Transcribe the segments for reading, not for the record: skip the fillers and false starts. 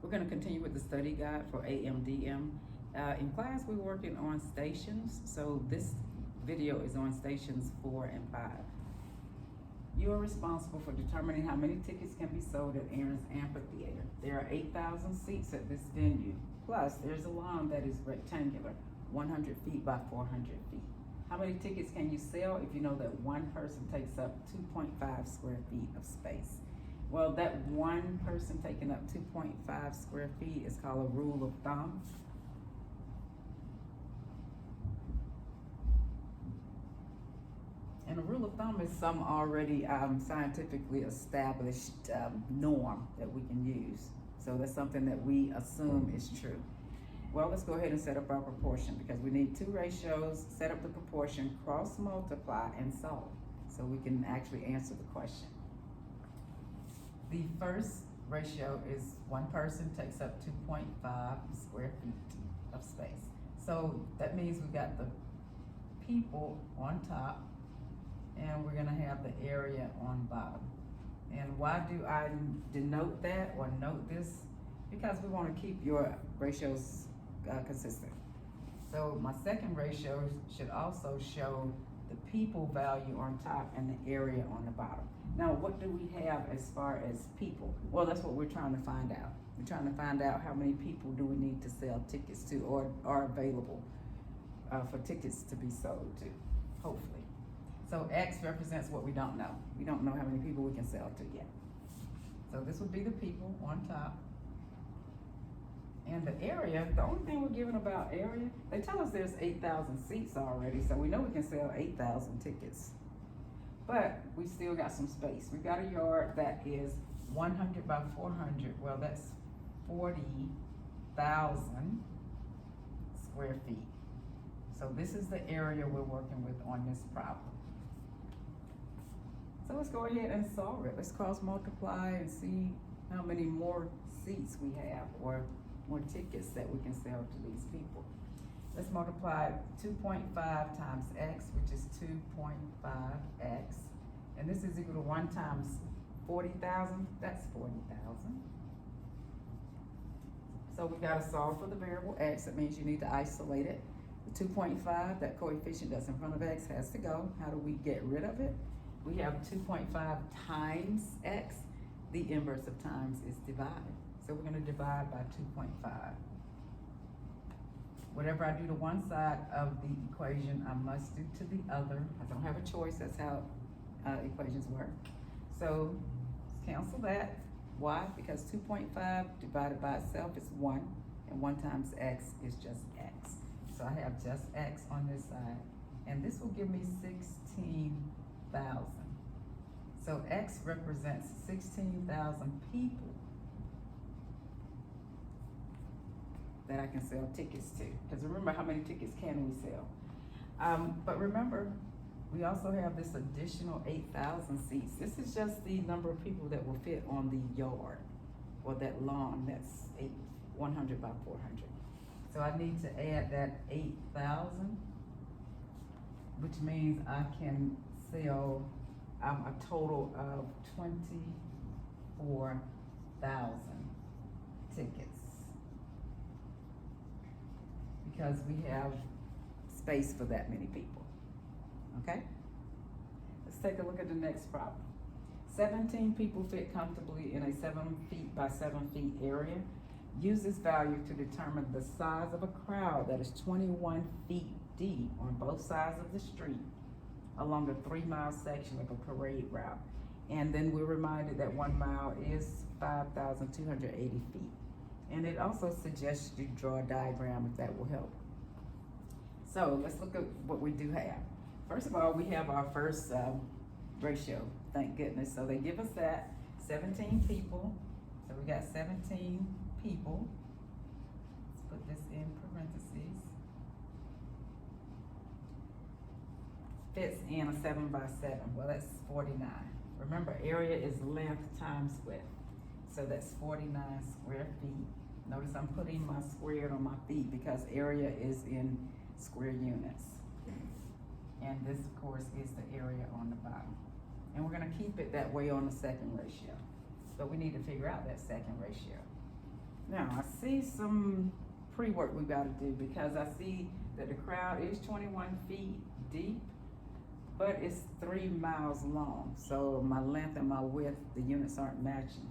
We're going to continue with the study guide for AMDM. In class, we're working on stations, so this video is on stations 4 and 5. You are responsible for determining how many tickets can be sold at Aaron's Amphitheater. There are 8,000 seats at this venue, plus there's a lawn that is rectangular, 100 feet by 400 feet. How many tickets can you sell if you know that one person takes up 2.5 square feet of space? Well, that one person taking up 2.5 square feet is called a rule of thumb. And a rule of thumb is some already scientifically established norm that we can use. So that's something that we assume is true. Well, let's go ahead and set up our proportion because we need two ratios, set up the proportion, cross multiply, and solve. So we can actually answer the question. The first ratio is one person takes up 2.5 square feet of space. So that means we got the people on top and we're gonna have the area on bottom. And why do I denote that or note this? Because we wanna keep your ratios consistent. So my second ratio should also show the people value on top and the area on the bottom. Now, what do we have as far as people? Well, that's what we're trying to find out. We're trying to find out how many people do we need to sell tickets to or are available for tickets to be sold to, hopefully. So X represents what we don't know. We don't know how many people we can sell to yet. So this would be the people on top. And the area, the only thing we're given about area, they tell us there's 8,000 seats already, so we know we can sell 8,000 tickets. But we still got some space. We got a yard that is 100 by 400. Well, that's 40,000 square feet. So this is the area we're working with on this problem. So let's go ahead and solve it. Let's cross multiply and see how many more seats we have or more tickets that we can sell to these people. Let's multiply 2.5 times x, which is 2.5x. And this is equal to 1 times 40,000, that's 40,000. So we gotta solve for the variable x. That means you need to isolate it. The 2.5, that coefficient that's in front of x has to go. How do we get rid of it? We have 2.5 times x. The inverse of times is divide. So we're gonna divide by 2.5. Whatever I do to one side of the equation, I must do to the other. I don't have a choice, that's how equations work. So let's cancel that. Why? Because 2.5 divided by itself is 1, and 1 times x is just x. So I have just x on this side, and this will give me 16,000. So x represents 16,000 people that I can sell tickets to. Because remember, how many tickets can we sell? But remember, we also have this additional 8,000 seats. This is just the number of people that will fit on the yard or that lawn that's 100 by 400. So I need to add that 8,000, which means I can sell a total of 24,000 tickets. Because we have space for that many people, okay? Let's take a look at the next problem. 17 people fit comfortably in a 7 feet by 7 feet area. Use this value to determine the size of a crowd that is 21 feet deep on both sides of the street along a 3-mile section of a parade route. And then we're reminded that 1 mile is 5,280 feet. And it also suggests you draw a diagram if that will help. So let's look at what we do have. First of all, we have our first ratio, thank goodness. So they give us that, 17 people. So we got 17 people. Let's put this in parentheses. Fits in a 7 by 7, well that's 49. Remember, area is length times width. So that's 49 square feet. Notice I'm putting my squared on my feet because area is in square units. And this, of course, is the area on the bottom. And we're gonna keep it that way on the second ratio. But we need to figure out that second ratio. Now, I see some pre-work we gotta do because I see that the crowd is 21 feet deep, but it's 3 miles long. So my length and my width, the units aren't matching.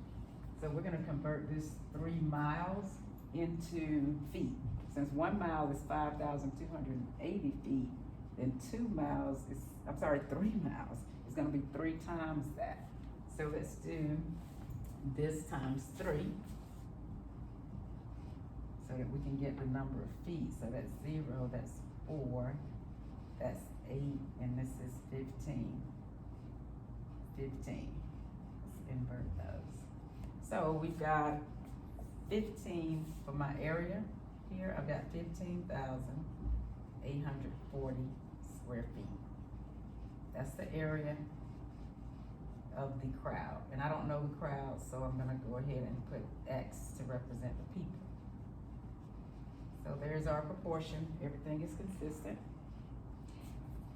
So we're gonna convert this 3 miles into feet. Since 1 mile is 5,280 feet, then 2 miles is, 3 miles is gonna be 3 times that. So let's do this times 3 so that we can get the number of feet. So that's 0, that's 4, that's 8, and this is 15. 15. Let's invert those. So we've got 15 for my area here. I've got 15,840 square feet. That's the area of the crowd. And I don't know the crowd, so I'm gonna go ahead and put X to represent the people. So there's our proportion. Everything is consistent.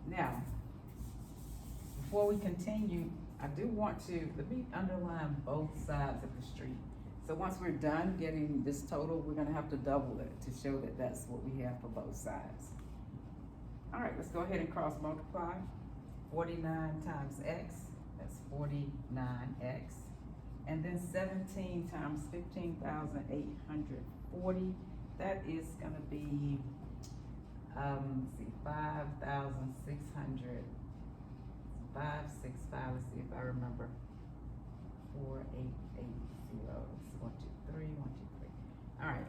Now, before we continue, I do want to, let me underline both sides of the street. So once we're done getting this total, we're gonna have to double it to show that that's what we have for both sides. All right, let's go ahead and cross multiply. 49 times X, that's 49X. And then 17 times 15,840, that is gonna be, let's see, 5,600. 565, let's see if I remember. 4880. It's 1, 2, 3, 1, 2, 3. All right.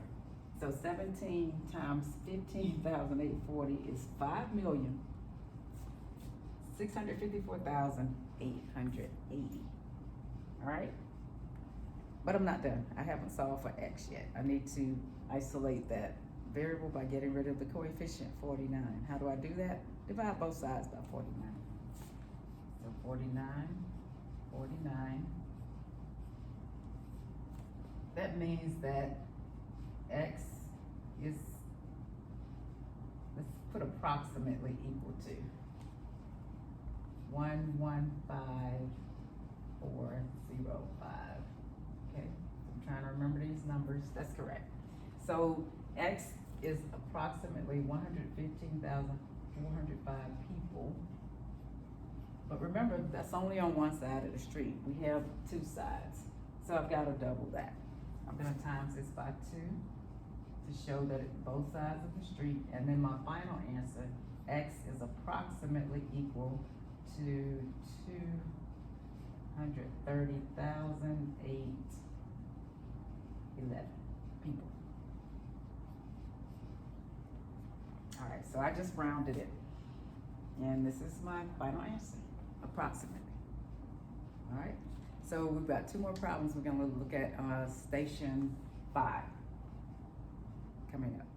So 17 times 15,840 is 5,654,880. All right. But I'm not done. I haven't solved for X yet. I need to isolate that variable by getting rid of the coefficient 49. How do I do that? Divide both sides by 49. So 49, 49. That means that X is, let's put approximately equal to 115,405. Okay, I'm trying to remember these numbers. That's correct. So X is approximately 115,405 people. But remember, that's only on one side of the street. We have 2 sides. So I've got to double that. I'm going to times this by 2 to show that it's both sides of the street. And then my final answer, X is approximately equal to 230,811 people. All right, so I just rounded it. And this is my final answer, approximately. All right, so we've got 2 more problems we're gonna look at station 5 coming up.